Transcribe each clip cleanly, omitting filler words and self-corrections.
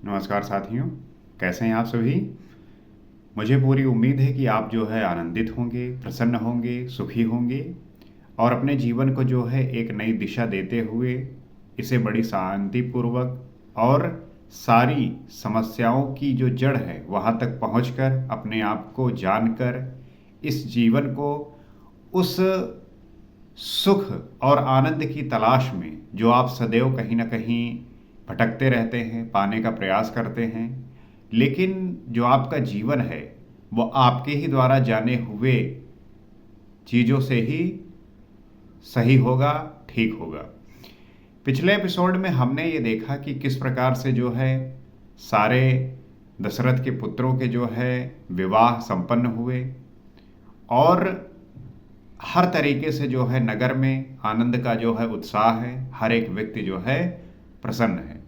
नमस्कार साथियों, कैसे हैं आप सभी? मुझे पूरी उम्मीद है कि आप जो है आनंदित होंगे, प्रसन्न होंगे, सुखी होंगे और अपने जीवन को जो है एक नई दिशा देते हुए इसे बड़ी शांतिपूर्वक और सारी समस्याओं की जो जड़ है वहाँ तक पहुँचकर अपने आप को जानकर इस जीवन को उस सुख और आनंद की तलाश में जो आप सदैव कहीं न कहीं भटकते रहते हैं, पाने का प्रयास करते हैं, लेकिन जो आपका जीवन है, वो आपके ही द्वारा जाने हुए चीज़ों से ही सही होगा, ठीक होगा। पिछले एपिसोड में हमने ये देखा कि किस प्रकार से जो है सारे दशरथ के पुत्रों के जो है विवाह संपन्न हुए और हर तरीके से जो है नगर में आनंद का जो है उत्साह है, हर एक व्यक्ति जो है प्रसन्न है।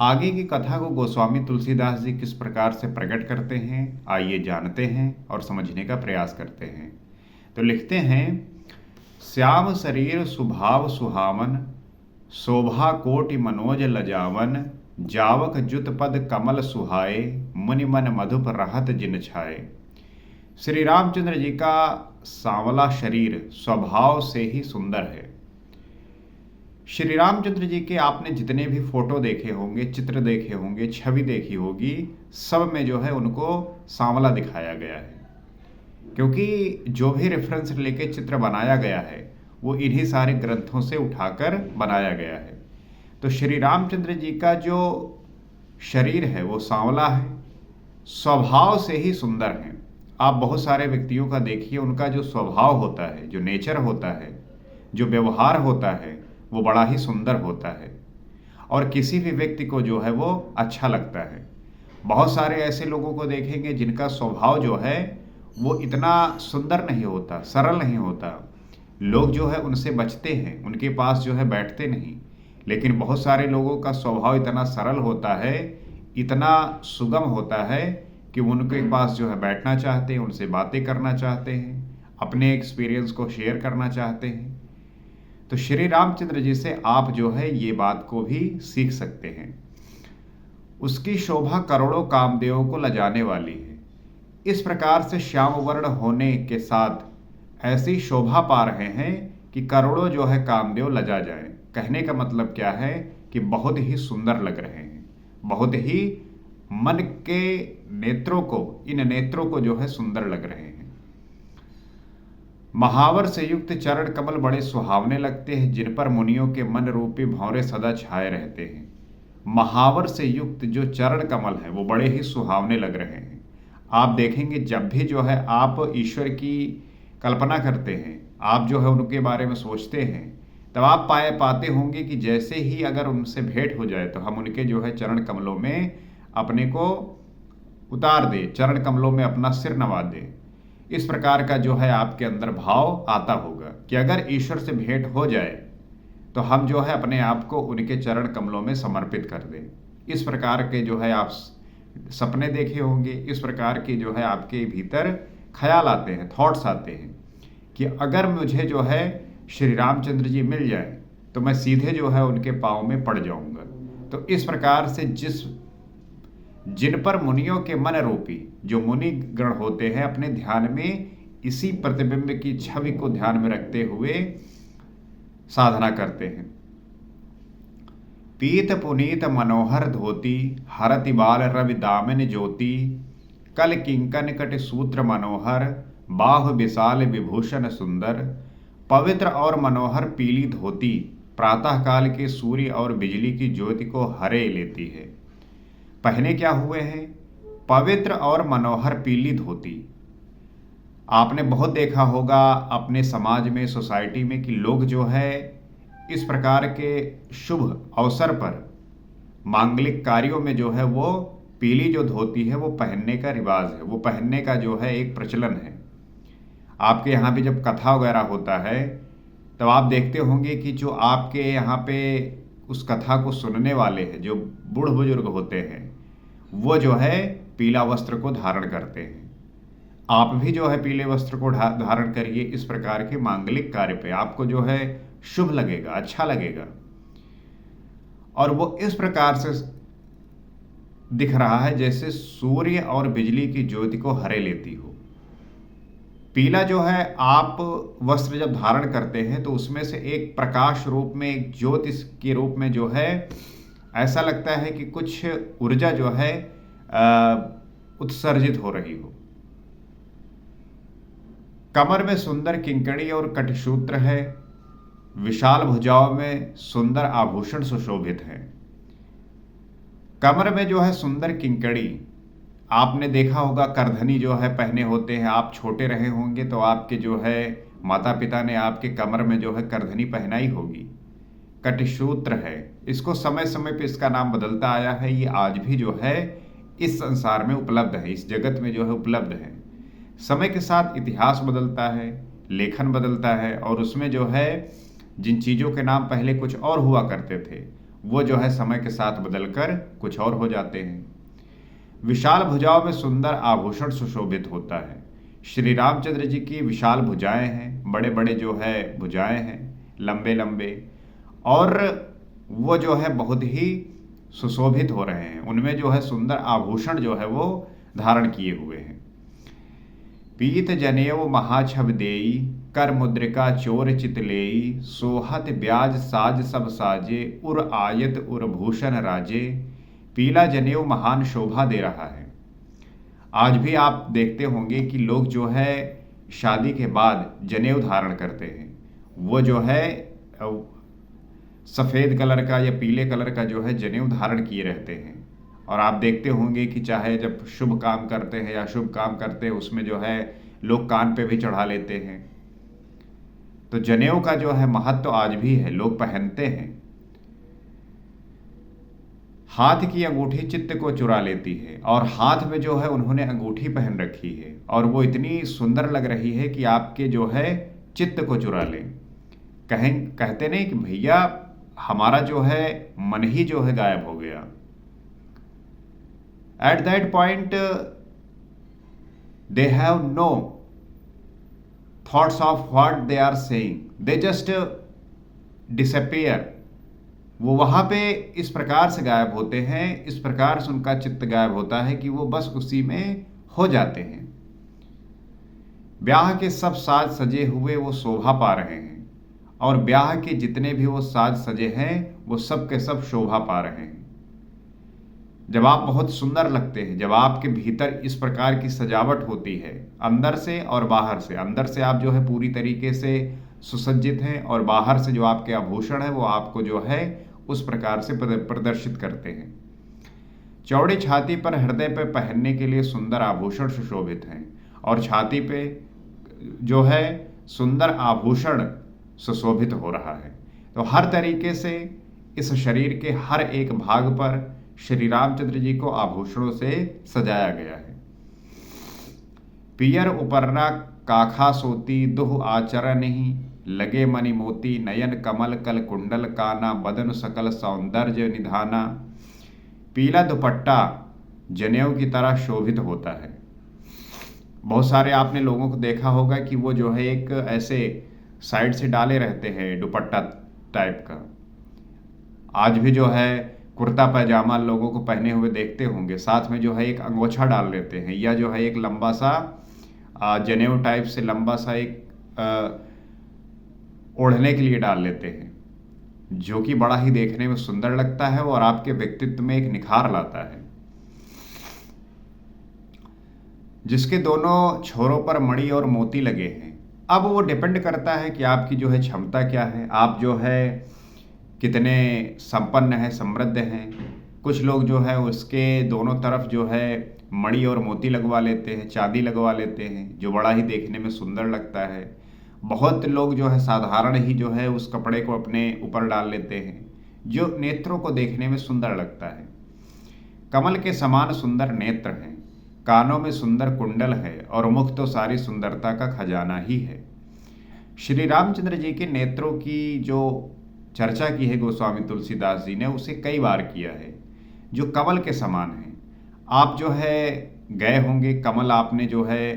आगे की कथा को गोस्वामी तुलसीदास जी किस प्रकार से प्रकट करते हैं, आइए जानते हैं और समझने का प्रयास करते हैं। तो लिखते हैं, श्याम शरीर सुभाव सुहावन, शोभा कोटि मनोज लजावन, जावक जुत पद कमल सुहाए, मुनि मन मधुप रहत जिन छाए। श्री रामचंद्र जी का सांवला शरीर स्वभाव से ही सुंदर है। श्री रामचंद्र जी के आपने जितने भी फोटो देखे होंगे, चित्र देखे होंगे, छवि देखी होगी, सब में जो है उनको सांवला दिखाया गया है, क्योंकि जो भी रेफरेंस लेके चित्र बनाया गया है वो इन्हीं सारे ग्रंथों से उठाकर बनाया गया है। तो श्री रामचंद्र जी का जो शरीर है वो सांवला है, स्वभाव से ही सुंदर है। आप बहुत सारे व्यक्तियों का देखिए, उनका जो स्वभाव होता है, जो नेचर होता है, जो व्यवहार होता है, वो बड़ा ही सुंदर होता है और किसी भी व्यक्ति को जो है वो अच्छा लगता है। बहुत सारे ऐसे लोगों को देखेंगे जिनका स्वभाव जो है वो इतना सुंदर नहीं होता, सरल नहीं होता। लोग जो है उनसे बचते हैं, उनके पास जो है बैठते नहीं। लेकिन बहुत सारे लोगों का स्वभाव इतना सरल होता है, इतना सुगम होता है कि उनके पास जो है बैठना चाहते हैं, उनसे बातें करना चाहते हैं, अपने एक्सपीरियंस को शेयर करना चाहते हैं। तो श्री रामचंद्र जी से आप जो है ये बात को भी सीख सकते हैं। उसकी शोभा करोड़ों कामदेवों को लजाने वाली है। इस प्रकार से श्याम वर्ण होने के साथ ऐसी शोभा पा रहे हैं कि करोड़ों जो है कामदेव लजा जाए। कहने का मतलब क्या है कि बहुत ही सुंदर लग रहे हैं, बहुत ही मन के नेत्रों को, इन नेत्रों को जो है सुंदर लग रहे हैं। महावर से युक्त चरण कमल बड़े सुहावने लगते हैं, जिन पर मुनियों के मन रूपी भंवरे सदा छाए रहते हैं। महावर से युक्त जो चरण कमल है वो बड़े ही सुहावने लग रहे हैं। आप देखेंगे जब भी जो है आप ईश्वर की कल्पना करते हैं, आप जो है उनके बारे में सोचते हैं, तब आप पाते होंगे कि जैसे ही अगर उनसे भेंट हो जाए तो हम उनके जो है चरण कमलों में अपने को उतार दे, चरण कमलों में अपना सिर नवा दे। इस प्रकार का जो है आपके अंदर भाव आता होगा कि अगर ईश्वर से भेंट हो जाए तो हम जो है अपने आप को उनके चरण कमलों में समर्पित कर दें। इस प्रकार के जो है आप सपने देखे होंगे, इस प्रकार के जो है आपके भीतर ख्याल आते हैं, थॉट्स आते हैं कि अगर मुझे जो है श्री रामचंद्र जी मिल जाए तो मैं सीधे जो है उनके पाँव में पड़ जाऊंगा। तो इस प्रकार से जिन पर मुनियों के मन रूपी जो मुनि गण होते हैं अपने ध्यान में इसी प्रतिबिंब की छवि को ध्यान में रखते हुए साधना करते हैं। पीत पुनीत मनोहर धोती, हरति बाल रवि दामिन ज्योति, कल किंकन कट सूत्र मनोहर, बाहु विशाल विभूषण सुंदर। पवित्र और मनोहर पीली धोती प्रातः काल के सूर्य और बिजली की ज्योति को हरे लेती है। पहने क्या हुए हैं? पवित्र और मनोहर पीली धोती। आपने बहुत देखा होगा अपने समाज में, सोसाइटी में, कि लोग जो है इस प्रकार के शुभ अवसर पर मांगलिक कार्यों में जो है वो पीली जो धोती है वो पहनने का रिवाज है, वो पहनने का जो है एक प्रचलन है। आपके यहाँ भी जब कथा वगैरह होता है तब आप देखते होंगे कि जो आपके यहाँ पे उस कथा को सुनने वाले हैं, जो बूढ़ बुजुर्ग होते हैं, वो जो है पीला वस्त्र को धारण करते हैं। आप भी जो है पीले वस्त्र को धारण करिए। इस प्रकार के मांगलिक कार्य पे आपको जो है शुभ लगेगा, अच्छा लगेगा। और वो इस प्रकार से दिख रहा है जैसे सूर्य और बिजली की ज्योति को हरे लेती हो। पीला जो है, आप वस्त्र जब धारण करते हैं तो उसमें से एक प्रकाश रूप में, एक ज्योति के रूप में जो है, ऐसा लगता है कि कुछ ऊर्जा जो है उत्सर्जित हो रही हो। कमर में सुंदर किंकड़ी और कटिसूत्र है। विशाल भुजाओं में सुंदर आभूषण सुशोभित है। कमर में जो है सुंदर किंकड़ी, आपने देखा होगा करधनी जो है पहने होते हैं। आप छोटे रहे होंगे तो आपके जो है माता पिता ने आपके कमर में जो है करधनी पहनाई होगी। कटिसूत्र है, इसको समय समय पे इसका नाम बदलता आया है। ये आज भी जो है इस संसार में उपलब्ध है, इस जगत में जो है उपलब्ध है। समय के साथ इतिहास बदलता है, लेखन बदलता है, और उसमें जो है जिन चीज़ों के नाम पहले कुछ और हुआ करते थे वो जो है समय के साथ बदलकर कुछ और हो जाते हैं। विशाल भुजाओं में सुंदर आभूषण सुशोभित होता है। श्री रामचंद्र जी की विशाल भुजाएं हैं, बड़े बड़े जो है भुजाएं हैं, लंबे लंबे, और वो जो है बहुत ही सुशोभित हो रहे हैं। उनमें जो है सुंदर आभूषण जो है वो धारण किए हुए हैं। पीत जनेऊ महाछब देई, कर मुद्रिका चोर चित लेई, सोहत ब्याज साज सब साजे, उर आयत उर भूषण राजे। पीला जनेऊ महान शोभा दे रहा है। आज भी आप देखते होंगे कि लोग जो है शादी के बाद जनेऊ धारण करते हैं। वो जो है सफ़ेद कलर का या पीले कलर का जो है जनेऊ धारण किए रहते हैं। और आप देखते होंगे कि चाहे जब शुभ काम करते हैं या शुभ काम करते हैं, उसमें जो है लोग कान पे भी चढ़ा लेते हैं। तो जनेऊ का जो है महत्व आज भी है, लोग पहनते हैं। हाथ की अंगूठी चित्त को चुरा लेती है, और हाथ में जो है उन्होंने अंगूठी पहन रखी है, और वो इतनी सुंदर लग रही है कि आपके जो है चित्त को चुरा ले। कहते नहीं कि भैया हमारा जो है मन ही जो है गायब हो गया। At that point, they have no thoughts of what they are saying. They just disappear. वो वहाँ पे इस प्रकार से गायब होते हैं, इस प्रकार से उनका चित्त गायब होता है कि वो बस उसी में हो जाते हैं। ब्याह के सब साज सजे हुए वो शोभा पा रहे हैं, और ब्याह के जितने भी वो साज सजे हैं वो सब के सब शोभा पा रहे हैं। जब आप बहुत सुंदर लगते हैं, जब आपके भीतर इस प्रकार की सजावट होती है अंदर से और बाहर से, अंदर से आप जो है पूरी तरीके से सुसज्जित हैं, और बाहर से जो आपके आभूषण है वो आपको जो है उस प्रकार से प्रदर्शित करते हैं। चौड़ी छाती पर हृदय पर पहनने के लिए सुंदर आभूषण सुशोभित हैं, और छाती पे जो है सुंदर आभूषण सुशोभित हो रहा है। तो हर तरीके से इस शरीर के हर एक भाग पर श्री रामचंद्र जी को आभूषणों से सजाया गया है। पियर उपरना काखा सोती, दुह आचरण नहीं, लगे मणि मोती, नयन कमल कल कुंडल काना, बदन सकल सौंदर्य निधाना। पीला दुपट्टा जनेऊ की तरह शोभित होता है। बहुत सारे आपने लोगों को देखा होगा कि वो जो है एक ऐसे साइड से डाले रहते हैं दुपट्टा टाइप का। आज भी जो है कुर्ता पैजामा लोगों को पहने हुए देखते होंगे, साथ में जो है एक अंगोछा डाल लेते हैं, या जो है एक लंबा सा जनेऊ टाइप से लंबा सा एक ओढ़ने के लिए डाल लेते हैं, जो कि बड़ा ही देखने में सुंदर लगता है और आपके व्यक्तित्व में एक निखार लाता है। जिसके दोनों छोरों पर मणि और मोती लगे हैं। अब वो डिपेंड करता है कि आपकी जो है क्षमता क्या है, आप जो है कितने संपन्न हैं, समृद्ध हैं। कुछ लोग जो है उसके दोनों तरफ जो है मणि और मोती लगवा लेते हैं, चांदी लगवा लेते हैं, जो बड़ा ही देखने में सुंदर लगता है। बहुत लोग जो है साधारण ही जो है उस कपड़े को अपने ऊपर डाल लेते हैं, जो नेत्रों को देखने में सुंदर लगता है। कमल के समान सुंदर नेत्र हैं, कानों में सुंदर कुंडल है, और मुख तो सारी सुंदरता का खजाना ही है। श्री रामचंद्र जी के नेत्रों की जो चर्चा की है गोस्वामी तुलसीदास जी ने, उसे कई बार किया है, जो कमल के समान है। आप जो है गए होंगे, कमल आपने जो है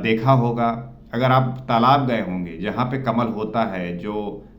देखा होगा। अगर आप तालाब गए होंगे जहाँ पे कमल होता है, जो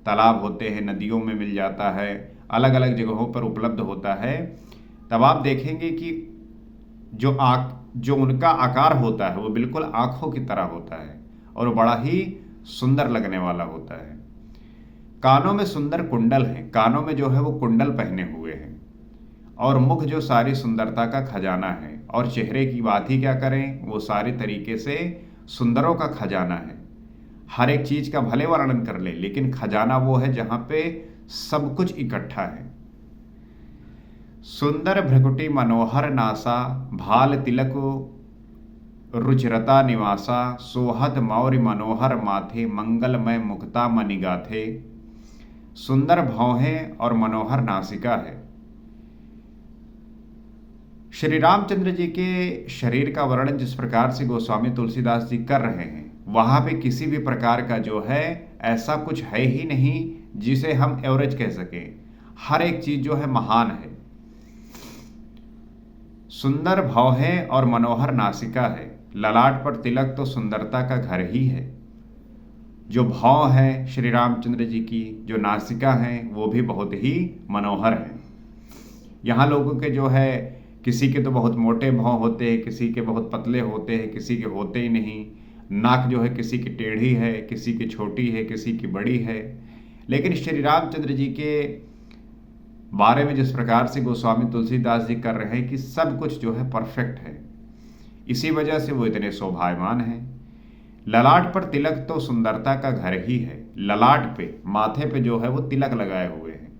तालाब होते हैं नदियों में मिल जाता है, अलग अलग जगहों पर उपलब्ध होता है, तब आप देखेंगे कि जो उनका आकार होता है वो बिल्कुल आंखों की तरह होता है और बड़ा ही सुंदर लगने वाला होता है। कानों में सुंदर कुंडल हैं, कानों में जो है वो कुंडल पहने हुए हैं, और मुख जो सारी सुंदरता का खजाना है, और चेहरे की बात ही क्या करें, वो सारे तरीके से सुंदरों का खजाना है। हर एक चीज का भले वर्णन कर ले, लेकिन खजाना वो है जहां पे सब कुछ इकट्ठा है। सुंदर भ्रकुटी मनोहर नासा, भाल तिलक रुचिरता निवासा, सोहत मौर्य मनोहर माथे, मंगलमय मुक्ता मणिगाथे। सुंदर भौहें और मनोहर नासिका है। श्री रामचंद्र जी के शरीर का वर्णन जिस प्रकार से गोस्वामी तुलसीदास जी कर रहे हैं, वहां पे किसी भी प्रकार का जो है ऐसा कुछ है ही नहीं जिसे हम एवरेज कह सकें। हर एक चीज जो है महान है। सुंदर भौहें और मनोहर नासिका है। ललाट पर तिलक तो सुंदरता का घर ही है। जो भौं है श्री रामचंद्र जी की, जो नासिका है, वो भी बहुत ही मनोहर है। यहाँ लोगों के जो है किसी के तो बहुत मोटे भौं होते हैं, किसी के बहुत पतले होते हैं, किसी के होते ही नहीं। नाक जो है किसी की टेढ़ी है, किसी की छोटी है, किसी की बड़ी है। लेकिन श्री रामचंद्र जी के बारे में जिस प्रकार से गोस्वामी तुलसीदास जी कर रहे हैं कि सब कुछ जो है परफेक्ट है, इसी वजह से वो इतने शोभायमान हैं। ललाट पर तिलक तो सुंदरता का घर ही है। ललाट पे, माथे पे जो है वो तिलक लगाए हुए हैं।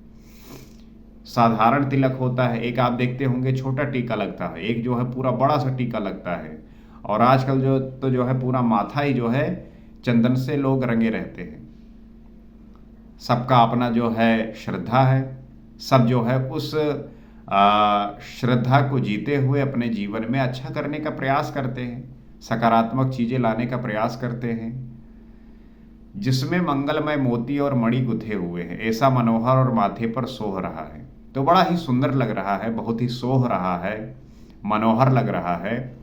साधारण तिलक होता है, एक आप देखते होंगे छोटा टीका लगता है, एक जो है पूरा बड़ा सा टीका लगता है, और आजकल जो है पूरा माथा ही जो है चंदन से लोग रंगे रहते हैं। सबका अपना जो है श्रद्धा है, सब जो है उस श्रद्धा को जीते हुए अपने जीवन में अच्छा करने का प्रयास करते हैं, सकारात्मक चीजें लाने का प्रयास करते हैं। जिसमें मंगलमय मोती और मणि गुथे हुए हैं, ऐसा मनोहर और माथे पर सोह रहा है। तो बड़ा ही सुंदर लग रहा है, बहुत ही सोह रहा है, मनोहर लग रहा है।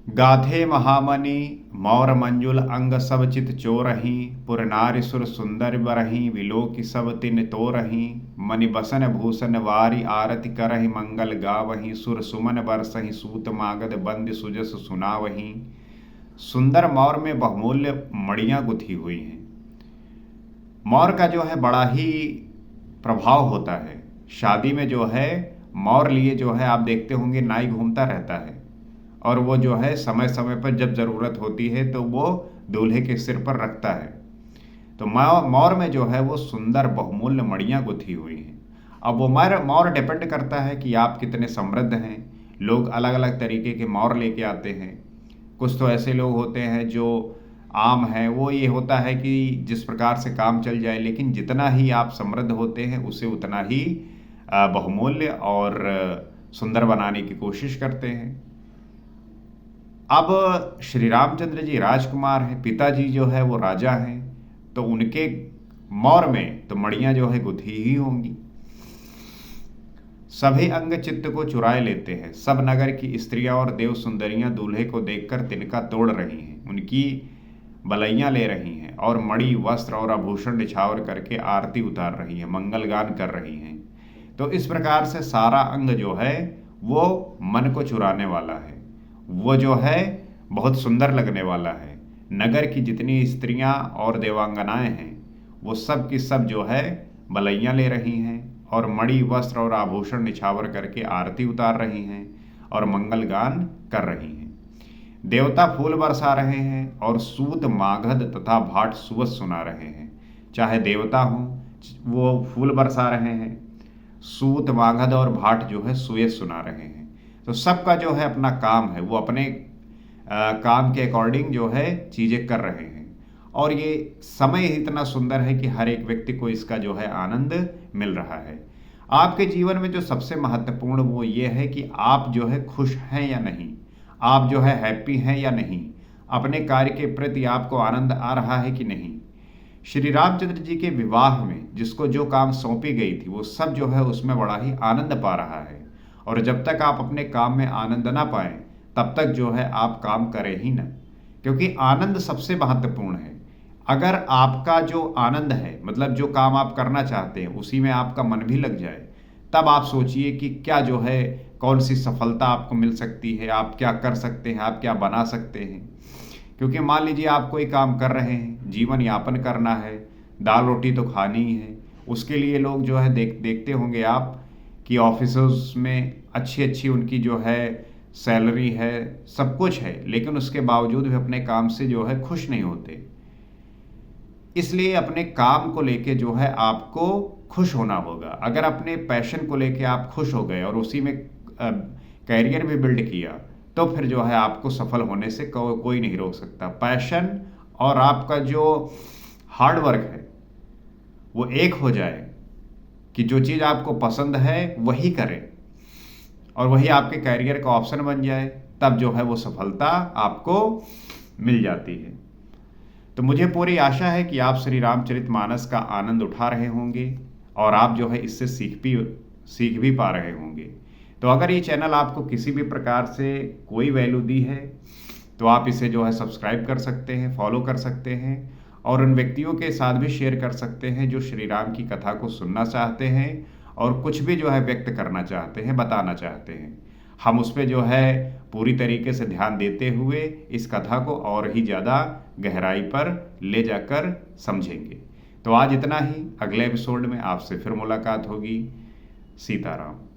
गाधे महामणि मौर मंजुल अंग सब चित चोरही, पुर नारी सुर सुंदर बरही, विलोकी सब तिन तोरही, मणि बसन भूषण वारी आरति करहि, मंगल गावही, सुर सुमन बरसहि, सूत मागध बंद सुजस सुनावही। सुंदर मौर में बहुमूल्य मणियां गुथी हुई हैं। मौर का जो है बड़ा ही प्रभाव होता है। शादी में जो है मौर लिए जो है आप देखते होंगे नाई घूमता रहता है, और वो जो है समय समय पर जब ज़रूरत होती है तो वो दूल्हे के सिर पर रखता है। तो मौर में जो है वो सुंदर बहुमूल्य मणियां गुथी हुई हैं। अब वो मौर डिपेंड करता है कि आप कितने समृद्ध हैं। लोग अलग अलग तरीके के मौर लेके आते हैं। कुछ तो ऐसे लोग होते हैं जो आम हैं, वो ये होता है कि जिस प्रकार से काम चल जाए, लेकिन जितना ही आप समृद्ध होते हैं उसे उतना ही बहुमूल्य और सुंदर बनाने की कोशिश करते हैं। अब श्री रामचंद्र जी राजकुमार हैं, पिताजी जो है वो राजा हैं, तो उनके मौर में तो मणियां जो है गुथी ही होंगी। सभी अंग चित्त को चुराए लेते हैं। सब नगर की स्त्रियां और देव सुंदरियां दूल्हे को देखकर तिनका तोड़ रही हैं, उनकी बलैयां ले रही हैं, और मणि वस्त्र और आभूषण निछावर करके आरती उतार रही हैं, मंगल गान कर रही हैं। तो इस प्रकार से सारा अंग जो है वो मन को चुराने वाला है, वो जो है बहुत सुंदर लगने वाला है। नगर की जितनी स्त्रियां और देवांगनाएं हैं वो सब की सब जो है बलैयां ले रही हैं, और मणि वस्त्र और आभूषण निछावर करके आरती उतार रही हैं और मंगल गान कर रही हैं। देवता फूल बरसा रहे हैं और सूत मागध तथा भाट सुवस सुना रहे हैं। चाहे देवता हों वो फूल बरसा रहे हैं, सूत मागध और भाट जो है सुयस सुना रहे हैं। तो सबका जो है अपना काम है, वो अपने काम के अकॉर्डिंग जो है चीज़ें कर रहे हैं, और ये समय इतना सुंदर है कि हर एक व्यक्ति को इसका जो है आनंद मिल रहा है। आपके जीवन में जो सबसे महत्वपूर्ण वो ये है कि आप जो है खुश हैं या नहीं, आप जो है हैप्पी हैं या नहीं, अपने कार्य के प्रति आपको आनंद आ रहा है कि नहीं। श्री रामचंद्र जी के विवाह में जिसको जो काम सौंपी गई थी वो सब जो है उसमें बड़ा ही आनंद पा रहा है, और जब तक आप अपने काम में आनंद ना पाएं तब तक जो है आप काम करें ही ना, क्योंकि आनंद सबसे महत्वपूर्ण है। अगर आपका जो आनंद है, मतलब जो काम आप करना चाहते हैं उसी में आपका मन भी लग जाए, तब आप सोचिए कि क्या जो है, कौन सी सफलता आपको मिल सकती है, आप क्या कर सकते हैं, आप क्या बना सकते हैं। क्योंकि मान लीजिए आप कोई काम कर रहे हैं, जीवन यापन करना है, दाल रोटी तो खानी ही है, उसके लिए लोग जो है देखते होंगे आप कि ऑफिसर्स में अच्छी अच्छी उनकी जो है सैलरी है, सब कुछ है, लेकिन उसके बावजूद भी अपने काम से जो है खुश नहीं होते। इसलिए अपने काम को लेके जो है आपको खुश होना होगा। अगर अपने पैशन को लेके आप खुश हो गए और उसी में कैरियर भी बिल्ड किया, तो फिर जो है आपको सफल होने से कोई नहीं रोक सकता। पैशन और आपका जो हार्ड वर्क है वो एक हो जाए कि जो चीज़ आपको पसंद है वही करें और वही आपके कैरियर का ऑप्शन बन जाए, तब जो है वो सफलता आपको मिल जाती है। तो मुझे पूरी आशा है कि आप श्री रामचरितमानस का आनंद उठा रहे होंगे और आप जो है इससे सीख भी पा रहे होंगे। तो अगर ये चैनल आपको किसी भी प्रकार से कोई वैल्यू दी है तो आप इसे जो है सब्सक्राइब कर सकते हैं, फॉलो कर सकते हैं और उन व्यक्तियों के साथ भी शेयर कर सकते हैं जो श्री राम की कथा को सुनना चाहते हैं और कुछ भी जो है व्यक्त करना चाहते हैं, बताना चाहते हैं। हम उस पर जो है पूरी तरीके से ध्यान देते हुए इस कथा को और ही ज़्यादा गहराई पर ले जाकर समझेंगे। तो आज इतना ही, अगले एपिसोड में आपसे फिर मुलाकात होगी। सीताराम।